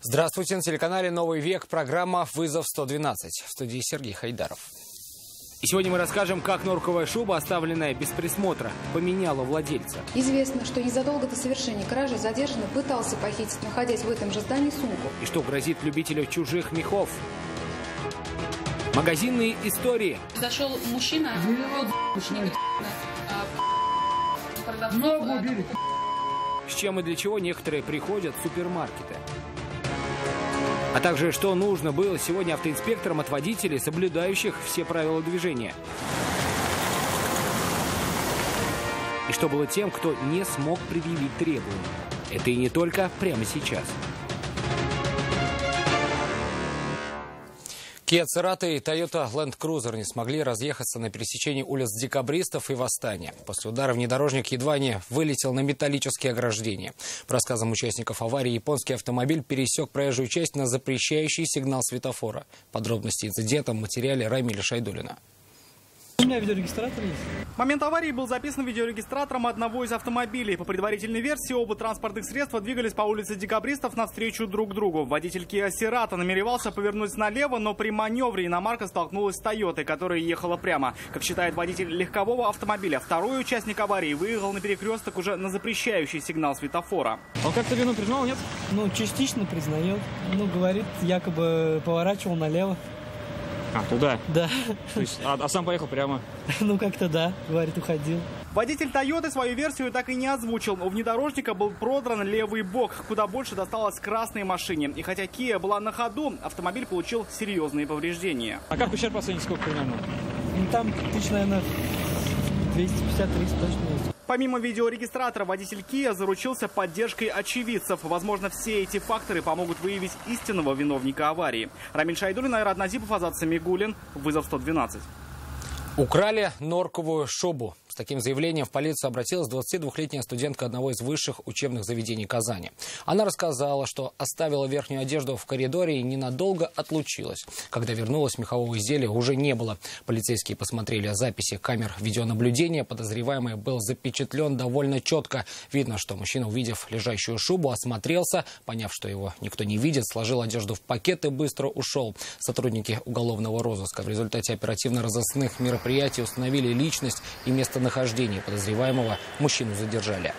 Здравствуйте, на телеканале «Новый век» программа «Вызов 112». В студии Сергей Хайдаров. И сегодня мы расскажем, как норковая шуба, оставленная без присмотра, поменяла владельца. Известно, что незадолго до совершения кражи задержанный пытался похитить, находясь в этом же здании, сумку. И что грозит любителю чужих мехов. Магазинные истории. Зашел мужчина, С чем и для чего некоторые приходят в супермаркеты. А также, что нужно было сегодня автоинспекторам от водителей, соблюдающих все правила движения. И что было тем, кто не смог предъявить требования. Это и не только прямо сейчас. Kia Cerato и Toyota Land Cruiser не смогли разъехаться на пересечении улиц Декабристов и Восстания. После удара внедорожник едва не вылетел на металлические ограждения. По рассказам участников аварии, японский автомобиль пересек проезжую часть на запрещающий сигнал светофора. Подробности инцидента в материале Рамиля Шайдуллина. У меня видеорегистратор есть. Момент аварии был записан видеорегистратором одного из автомобилей. По предварительной версии, оба транспортных средства двигались по улице Декабристов навстречу друг другу. Водитель Kia Cerato намеревался повернуть налево, но при маневре иномарка столкнулась с Тойотой, которая ехала прямо. Как считает водитель легкового автомобиля, второй участник аварии выехал на перекресток уже на запрещающий сигнал светофора. Он как-то вину признал, нет? Ну, частично признает. Ну, говорит, якобы поворачивал налево. А, туда? Да. То есть, а сам поехал прямо? Ну, как-то да, говорит, уходил. Водитель Тойоты свою версию так и не озвучил. У внедорожника был продран левый бок, куда больше досталось красной машине. И хотя Kia была на ходу, автомобиль получил серьезные повреждения. А как ущерб оценить, сколько примерно? Ну, там тысяч, наверное, 250-300 точно есть. Помимо видеорегистратора, водитель Kia заручился поддержкой очевидцев. Возможно, все эти факторы помогут выявить истинного виновника аварии. Рамиль Шайдуллин, Айрат Назипов, Азат Самигуллин. Вызов 112. Украли норковую шубу. С таким заявлением в полицию обратилась 22-летняя студентка одного из высших учебных заведений Казани. Она рассказала, что оставила верхнюю одежду в коридоре и ненадолго отлучилась. Когда вернулась, мехового изделия уже не было. Полицейские посмотрели записи камер видеонаблюдения. Подозреваемый был запечатлен довольно четко. Видно, что мужчина, увидев лежащую шубу, осмотрелся. Поняв, что его никто не видит, сложил одежду в пакет и быстро ушел. Сотрудники уголовного розыска в результате оперативно-розыскных мероприятий установили личность и место нахождения подозреваемого. Мужчину задержали.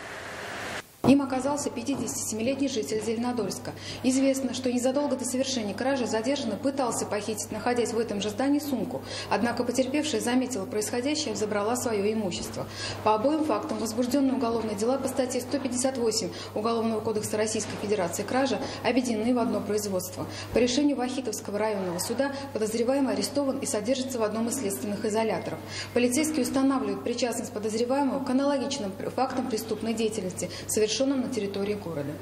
Им оказался 57-летний житель Зеленодольска. Известно, что незадолго до совершения кражи задержанный пытался похитить, находясь в этом же здании, сумку. Однако потерпевшая заметила происходящее и забрала свое имущество. По обоим фактам возбуждены уголовные дела по статье 158 Уголовного кодекса Российской Федерации «Кража» объединены в одно производство. По решению Вахитовского районного суда подозреваемый арестован и содержится в одном из следственных изоляторов. Полицейские устанавливают причастность подозреваемого к аналогичным фактам преступной деятельности, совершенным на территории города.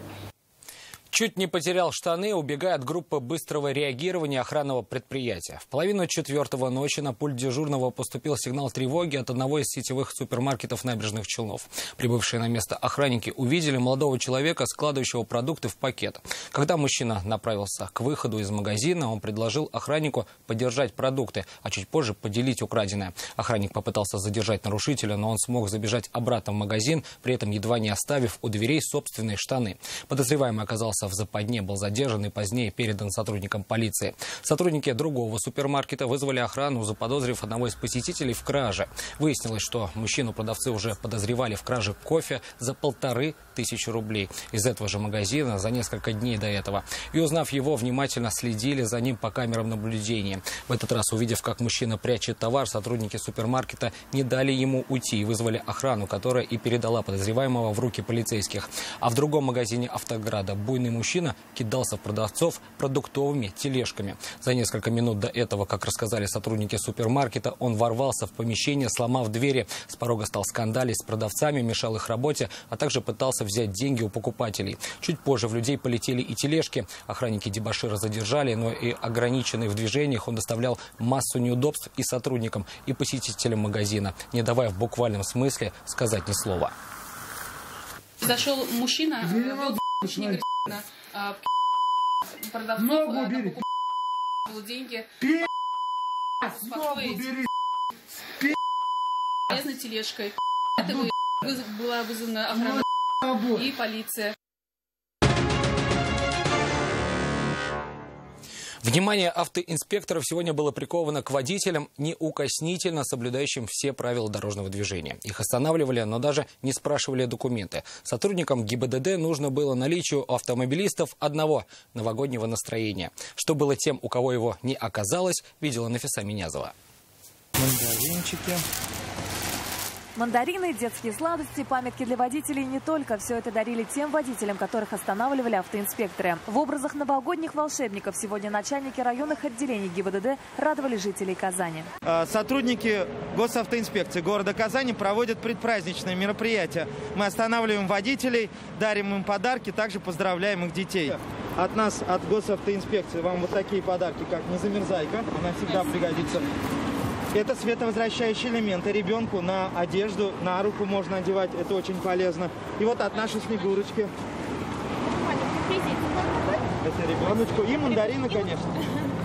Чуть не потерял штаны, убегая от группы быстрого реагирования охранного предприятия. В 3:30 ночи на пульт дежурного поступил сигнал тревоги от одного из сетевых супермаркетов Набережных Челнов. Прибывшие на место охранники увидели молодого человека, складывающего продукты в пакет. Когда мужчина направился к выходу из магазина, он предложил охраннику подержать продукты, а чуть позже поделить украденное. Охранник попытался задержать нарушителя, но он смог забежать обратно в магазин, при этом едва не оставив у дверей собственные штаны. Подозреваемый оказался в западне, был задержан и позднее передан сотрудникам полиции. Сотрудники другого супермаркета вызвали охрану, заподозрив одного из посетителей в краже. Выяснилось, что мужчину-продавцы уже подозревали в краже кофе за 1500 рублей из этого же магазина за несколько дней до этого. И узнав его, внимательно следили за ним по камерам наблюдения. В этот раз, увидев, как мужчина прячет товар, сотрудники супермаркета не дали ему уйти и вызвали охрану, которая и передала подозреваемого в руки полицейских. А в другом магазине Автограда буйный мужчина кидался в продавцов продуктовыми тележками. За несколько минут до этого, как рассказали сотрудники супермаркета, он ворвался в помещение, сломав двери. С порога стал скандалить с продавцами, мешал их работе, а также пытался взять деньги у покупателей. Чуть позже в людей полетели и тележки. Охранники дебошира задержали, но и ограниченный в движениях он доставлял массу неудобств и сотрудникам, и посетителям магазина, не давая в буквальном смысле сказать ни слова. Зашел мужчина, продавцов, покупал деньги, железной тележкой. Это была вызвана охрана и полиция. Внимание автоинспекторов сегодня было приковано к водителям, неукоснительно соблюдающим все правила дорожного движения. Их останавливали, но даже не спрашивали документы. Сотрудникам ГИБДД нужно было наличие у автомобилистов одного новогоднего настроения. Что было тем, у кого его не оказалось, видела Нафиса Минязова. Мандаринчики. Мандарины, детские сладости, памятки для водителей не только. Все это дарили тем водителям, которых останавливали автоинспекторы. В образах новогодних волшебников сегодня начальники районных отделений ГИБДД радовали жителей Казани. Сотрудники госавтоинспекции города Казани проводят предпраздничные мероприятия. Мы останавливаем водителей, дарим им подарки, также поздравляем их детей. От нас, от госавтоинспекции, вам вот такие подарки, как незамерзайка. Она всегда пригодится. Это световозвращающие элементы. Ребенку на одежду, на руку можно одевать. Это очень полезно. И вот от нашей Снегурочки. Это ребеночку. И мандарины, конечно.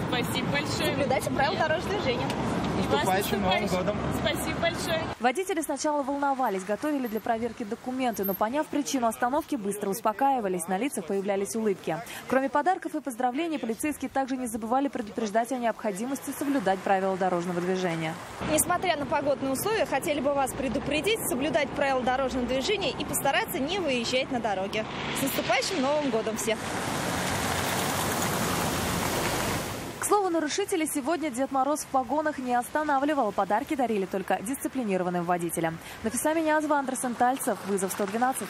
Спасибо большое. Соблюдайте правила дорожного движения. Наступающим Новым годом. Спасибо большое. Водители сначала волновались, готовили для проверки документы, но, поняв причину остановки, быстро успокаивались, на лицах появлялись улыбки. Кроме подарков и поздравлений, полицейские также не забывали предупреждать о необходимости соблюдать правила дорожного движения. Несмотря на погодные условия, хотели бы вас предупредить, соблюдать правила дорожного движения и постараться не выезжать на дороге. С наступающим Новым годом всех! К слову, нарушителей сегодня Дед Мороз в погонах не останавливал. Подарки дарили только дисциплинированным водителям. Нафиса Минязова, Андрей Сентальцев, вызов 112.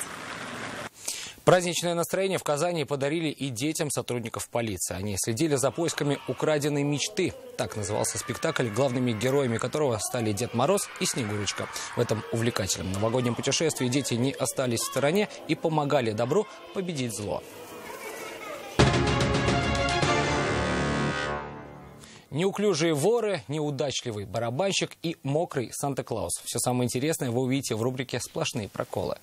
Праздничное настроение в Казани подарили и детям сотрудников полиции. Они следили за поисками украденной мечты. Так назывался спектакль, главными героями которого стали Дед Мороз и Снегурочка. В этом увлекательном новогоднем путешествии дети не остались в стороне и помогали добру победить зло. Неуклюжие воры, неудачливый барабанщик и мокрый Санта-Клаус. Все самое интересное вы увидите в рубрике «Сплошные проколы».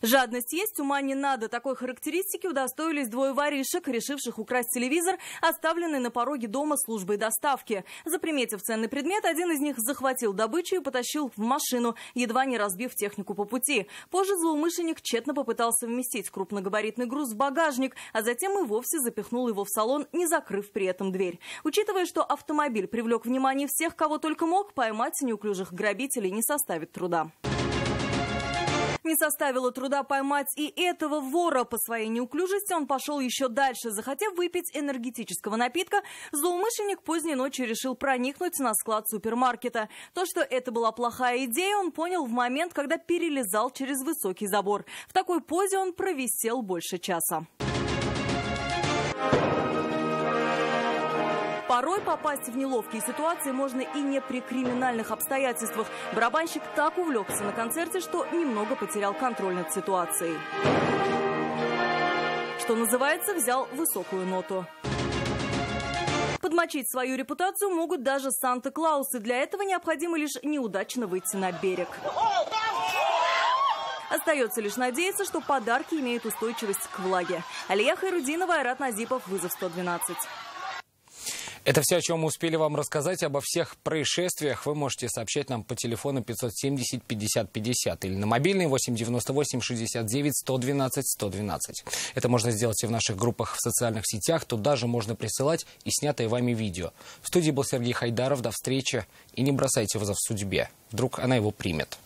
Жадность есть, ума не надо. Такой характеристики удостоились двое воришек, решивших украсть телевизор, оставленный на пороге дома службой доставки. Заприметив ценный предмет, один из них захватил добычу и потащил в машину, едва не разбив технику по пути. Позже злоумышленник тщетно попытался вместить крупногабаритный груз в багажник, а затем и вовсе запихнул его в салон, не закрыв при этом дверь. Учитывая, что автомобиль привлек внимание всех, кого только мог, поймать неуклюжих грабителей не составит труда. Не составило труда поймать и этого вора. По своей неуклюжести он пошел еще дальше. Захотев выпить энергетического напитка, злоумышленник поздней ночью решил проникнуть на склад супермаркета. То, что это была плохая идея, он понял в момент, когда перелезал через высокий забор. В такой позе он провисел больше часа. Порой попасть в неловкие ситуации можно и не при криминальных обстоятельствах. Барабанщик так увлекся на концерте, что немного потерял контроль над ситуацией. Что называется, взял высокую ноту. Подмочить свою репутацию могут даже Санта-Клаусы. Для этого необходимо лишь неудачно выйти на берег. Остается лишь надеяться, что подарки имеют устойчивость к влаге. Алия Хайрудинова, Айрат Назипов, вызов 112. Это все, о чем мы успели вам рассказать. Обо всех происшествиях вы можете сообщать нам по телефону 570 50 50 или на мобильный 898 69 112 112. Это можно сделать и в наших группах в социальных сетях. Туда же можно присылать и снятое вами видео. В студии был Сергей Хайдаров. До встречи. И не бросайте вызов судьбе. Вдруг она его примет.